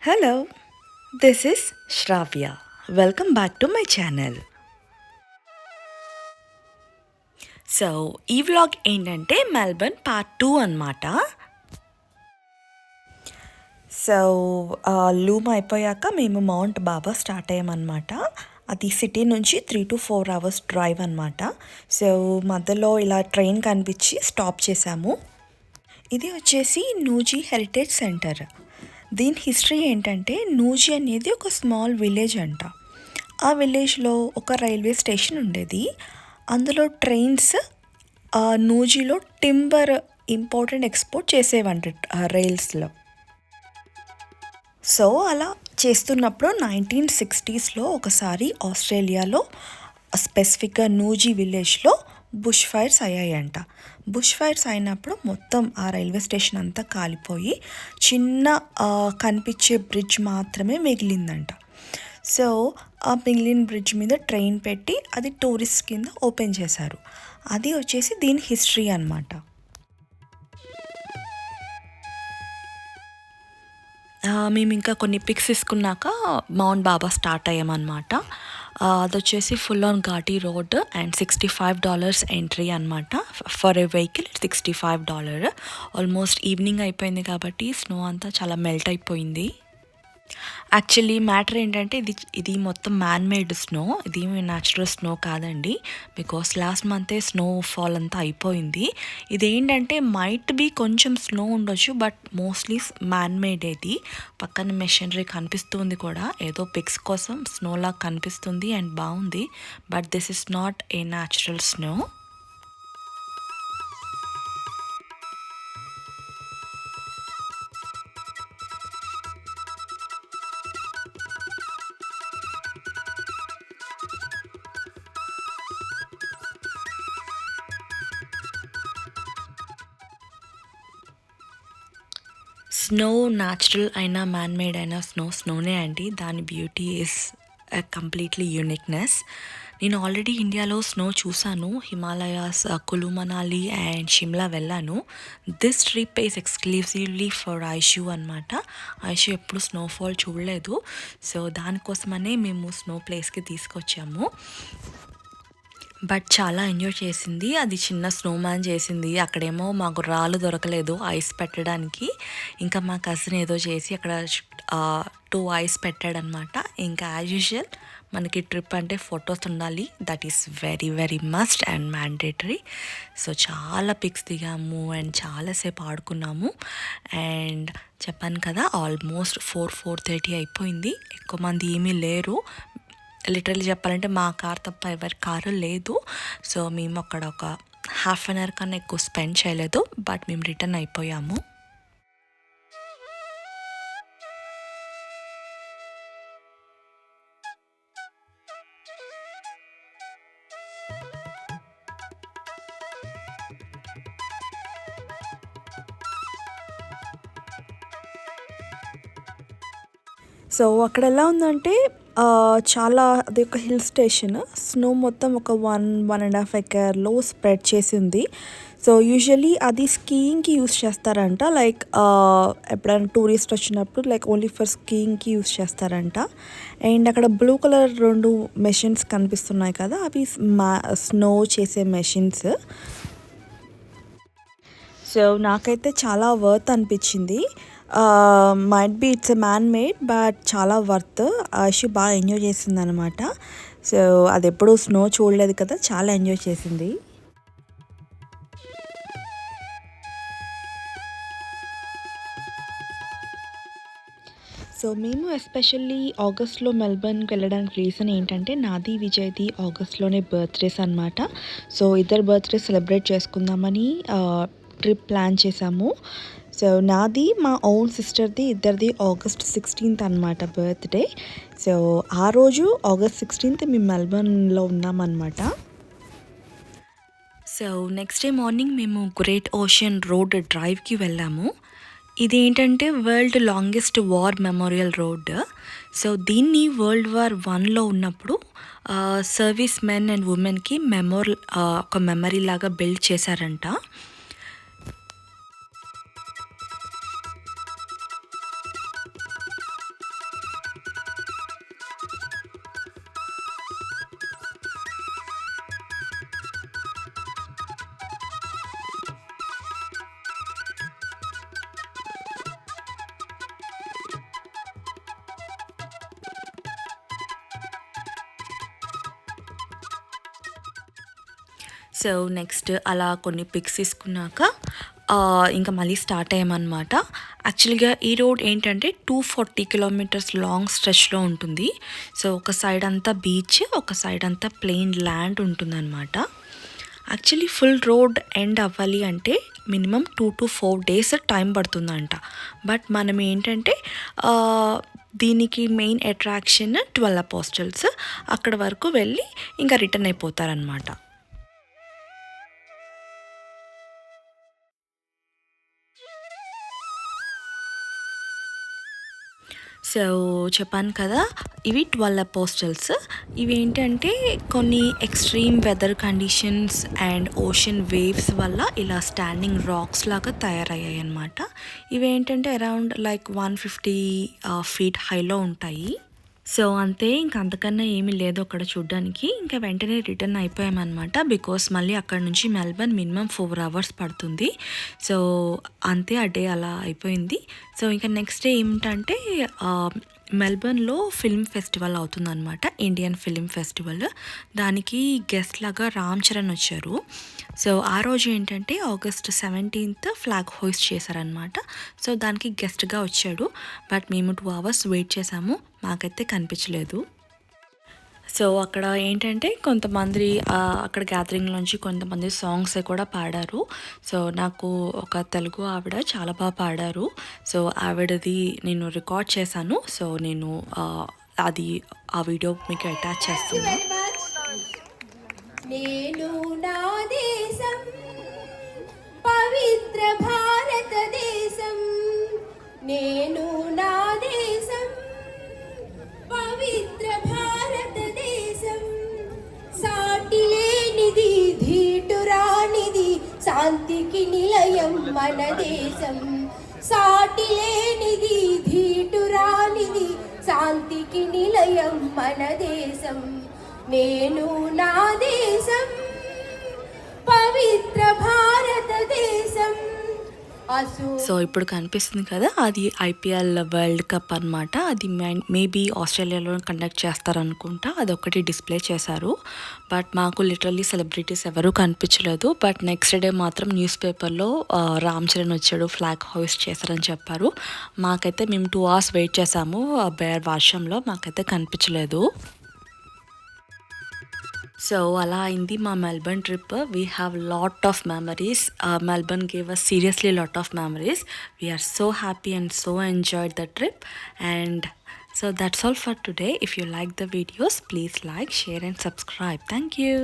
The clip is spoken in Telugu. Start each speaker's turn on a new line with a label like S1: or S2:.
S1: Hello, this is Shravya. Welcome back to my channel. So ఈ వ్లాగ్ ఏంటంటే మెల్బర్న్ పార్ట్ 2 అనమాట. సో లూమ్ అయిపోయాక మేము మౌంట్ బాబా స్టార్ట్ అయ్యామన్నమాట. అది సిటీ నుంచి 3 to 4 hours డ్రైవ్ అనమాట. సో మధ్యలో ఇలా ట్రైన్ కనిపించి స్టాప్ చేసాము. ఇది వచ్చేసి నూజీ హెరిటేజ్ సెంటర్. దీని హిస్టరీ ఏంటంటే నూజీ అనేది ఒక స్మాల్ విలేజ్ అంట. ఆ విలేజ్లో ఒక రైల్వే స్టేషన్ ఉండేది. అందులో ట్రైన్స్ నూజీలో టింబర్ ఇంపోర్టెంట్ ఎక్స్పోర్ట్ చేసేవంట రైల్స్లో. సో అలా చేస్తున్నప్పుడు 1960sలో ఒకసారి ఆస్ట్రేలియాలో స్పెసిఫిక్గా నూజీ విలేజ్లో బుష్ ఫైర్స్ అయ్యాయంట. బుష్ ఫైర్స్ అయినప్పుడు మొత్తం ఆ రైల్వే స్టేషన్ అంతా కాలిపోయి చిన్న కనిపించే బ్రిడ్జ్ మాత్రమే మిగిలిందంట. సో ఆ మిగిలిన బ్రిడ్జ్ మీద ట్రైన్ పెట్టి అది టూరిస్ట్ కింద ఓపెన్ చేశారు. అది వచ్చేసి దీని హిస్టరీ అనమాట. మేము ఇంకా కొన్ని పిక్స్ తీసుకున్నాక మౌంట్ బాబా స్టార్ట్ అయ్యామన్నమాట. అది వచ్చేసి ఫుల్ ఆన్ ఘాటీ రోడ్ అండ్ $65 ఎంట్రీ అనమాట. For a vehicle $65. Almost evening అయిపోయింది కాబట్టి స్నో అంతా చాలా మెల్ట్ అయిపోయింది. యాక్చువల్లీ మ్యాటర్ ఏంటంటే ఇది మొత్తం మ్యాన్ మేడ్ స్నో, ఇది న్యాచురల్ స్నో కాదండి. బికాస్ లాస్ట్ మంతే స్నో ఫాల్ అంతా అయిపోయింది. ఇదేంటంటే మైట్ బీ కొంచెం స్నో ఉండొచ్చు, బట్ మోస్ట్లీ మ్యాన్ మేడ్. ఇది పక్కన మెషినరీ కనిపిస్తుంది కూడా, ఏదో పిక్స్ కోసం స్నోలా కనిపిస్తుంది అండ్ బాగుంది, but this is not a natural snow. Snow natural అయినా మ్యాన్ మేడ్ అయినా స్నోనే అండి. దాని బ్యూటీ ఈస్ కంప్లీట్లీ యూనిక్నెస్. నేను ఆల్రెడీ ఇండియాలో స్నో చూశాను. హిమాలయాస్, కులు మనాలి అండ్ షిమ్లా వెళ్ళాను. This trip is exclusively for Aishu అనమాట. ఐషు ఎప్పుడు స్నోఫాల్ చూడలేదు. సో దానికోసమనే మేము స్నో ప్లేస్కి తీసుకొచ్చాము. బట్ చాలా ఎంజాయ్ చేసింది. అది చిన్న స్నోమ్యాన్ చేసింది. అక్కడేమో మాకు రాళ్ళు దొరకలేదు ఐస్ పెట్టడానికి. ఇంకా మా కజిన్ ఏదో చేసి అక్కడ 2 ఐస్ పెట్టాడనమాట. ఇంకా యాజ్ యూజువల్ మనకి ట్రిప్ అంటే ఫొటోస్ ఉండాలి. That is very very must and mandatory. So చాలా పిక్స్ దిగాము అండ్ చాలాసేపు ఆడుకున్నాము. అండ్ చెప్పాను కదా, ఆల్మోస్ట్ 4:30 అయిపోయింది. ఎక్కువ మంది ఏమీ లేరు. లిటరల్లీ చెప్పాలంటే మా కార్ తప్ప ఎవరి కారు లేదు. సో మేము అక్కడ ఒక ½ an hour కన్నా ఎక్కువ స్పెండ్ చేయలేదు, బట్ మేము రిటర్న్ అయిపోయాము. సో అక్కడ ఎలా ఉందంటే చాలా అది ఒక హిల్ స్టేషన్. స్నో మొత్తం ఒక 1.5 acreలో స్ప్రెడ్ చేసి ఉంది. సో యూజువలీ అది స్కీయింగ్కి యూస్ చేస్తారంట. లైక్ ఎప్పుడైనా టూరిస్ట్ వచ్చినప్పుడు లైక్ ఓన్లీ ఫర్ స్కీయింగ్కి యూస్ చేస్తారంట. అండ్ అక్కడ బ్లూ కలర్ 2 మెషిన్స్ కనిపిస్తున్నాయి కదా, అవి స్నో చేసే మెషిన్స్. సో నాకైతే చాలా వర్త్ అనిపించింది. Might be it's a man made, but చాలా వర్త్. ఐషు బాగా ఎంజాయ్ చేసింది అనమాట. సో అది ఎప్పుడూ స్నో చూడలేదు కదా, చాలా ఎంజాయ్ చేసింది. సో మేము ఎస్పెషల్లీ ఆగస్ట్లో మెల్బర్న్కి వెళ్ళడానికి రీజన్ ఏంటంటే నాది విజయ్ది ఆగస్ట్లోనే బర్త్డేస్ అనమాట. సో ఇద్దరు బర్త్డే సెలబ్రేట్ చేసుకుందామని ట్రిప్ ప్లాన్ చేసాము. సో నాది మా ఓన్ సిస్టర్ది ఇద్దరిది August 16th అనమాట బర్త్డే. సో ఆ రోజు August 16th మేము మెల్బర్న్లో ఉన్నామన్నమాట. సో నెక్స్ట్ డే మార్నింగ్ మేము గ్రేట్ ఓషన్ రోడ్ డ్రైవ్కి వెళ్ళాము. ఇదేంటంటే world longest war memorial road. So దీన్ని World War Iలో ఉన్నప్పుడు సర్వీస్ మెన్ అండ్ ఉమెన్కి ఒక మెమరీ లాగా బిల్డ్ చేశారంట. సో నెక్స్ట్ అలా కొన్ని పిక్స్ తీసుకున్నాక ఇంకా మళ్ళీ స్టార్ట్ అయ్యామన్నమాట. యాక్చువల్గా ఈ రోడ్ ఏంటంటే 240 కిలోమీటర్స్ లాంగ్ స్ట్రెచ్లో ఉంటుంది. సో ఒక సైడ్ అంతా బీచ్, ఒక సైడ్ అంతా ప్లెయిన్ ల్యాండ్ ఉంటుందన్నమాట. యాక్చువల్లీ ఫుల్ రోడ్ ఎండ్ అవ్వాలి అంటే మినిమం 2 to 4 days టైం పడుతుందంట. బట్ మనం ఏంటంటే దీనికి మెయిన్ అట్రాక్షన్ 12 అపోస్టల్స్. అక్కడ వరకు వెళ్ళి ఇంకా రిటర్న్ అయిపోతారనమాట. సో చెప్పాను కదా, ఇవి 12 అపోస్టల్స్. ఇవి ఏంటంటే కొన్ని extreme weather conditions and ocean waves వల్ల ఇలా స్టాండింగ్ రాక్స్ లాగా తయారయ్యాయి అన్నమాట. ఇవి ఏంటంటే అరౌండ్ లైక్ 150 feet హైలో ఉంటాయి. సో అంతే, ఇంక అంతకన్నా ఏమీ లేదు అక్కడ చూడ్డానికి. ఇంకా వెంటనే రిటర్న్ అయిపోయామన్నమాట. బికాస్ మళ్ళీ అక్కడ నుంచి మెల్బర్న్ మినిమం 4 hours పడుతుంది. సో అంతే, ఆ డే అలా అయిపోయింది. సో ఇంకా నెక్స్ట్ డే ఏమిటంటే మెల్బర్న్లో ఫిల్మ్ ఫెస్టివల్ అవుతుందన్నమాట, ఇండియన్ ఫిల్మ్ ఫెస్టివల్. దానికి గెస్ట్ లాగా రామ్ చరణ్ వచ్చారు. సో ఆ రోజు ఏంటంటే August 17th ఫ్లాగ్ హోయిస్ట్ చేశారనమాట. సో దానికి గెస్ట్గా వచ్చాడు. బట్ మేము 2 hours వెయిట్ చేసాము, మాకైతే కనిపించలేదు. సో అక్కడ ఏంటంటే కొంతమంది అక్కడ గ్యాదరింగ్లోంచి కొంతమంది సాంగ్స్ కూడా పాడారు. సో నాకు ఒక తెలుగు ఆవిడ చాలా బాగా పాడారు. సో ఆవిడది నేను రికార్డ్ చేశాను. సో నేను అది ఆ వీడియో మీకు అటాచ్ చేస్తున్నాను.
S2: నేను నా దేశం పవిత్ర భారతదేశం, నేను నా దేశం పవిత్ర భారతదేశం, సాటి లేనిది ధీటురానిది శాంతికి నిలయం మన దేశం, సాటి లేనిది ధీటురానిది శాంతికి నిలయం మన దేశం, నేను నా దేశం పవిత్ర భారతదేశం.
S1: సో ఇప్పుడు కనిపిస్తుంది కదా, అది IPL వరల్డ్ కప్ అనమాట. అది మేబీ ఆస్ట్రేలియాలో కండక్ట్ చేస్తారనుకుంటా. అదొకటి డిస్ప్లే చేశారు. బట్ మాకు లిటరల్లీ సెలబ్రిటీస్ ఎవరూ కనిపించలేదు. బట్ నెక్స్ట్ డే మాత్రం న్యూస్ పేపర్లో రామ్ చరణ్ వచ్చాడు, ఫ్లాగ్ హోయిస్ట్ చేశారని చెప్పారు. మాకైతే మేము 2 hours వెయిట్ చేసాము వర్షంలో, మాకైతే కనిపించలేదు. సో అలా అయింది మా Melbourne trip. We have lot of memories. Melbourne gave us seriously lot of memories. We are so happy and so enjoyed the trip. And so that's all for today. If you like the videos, please like, share and subscribe. Thank you.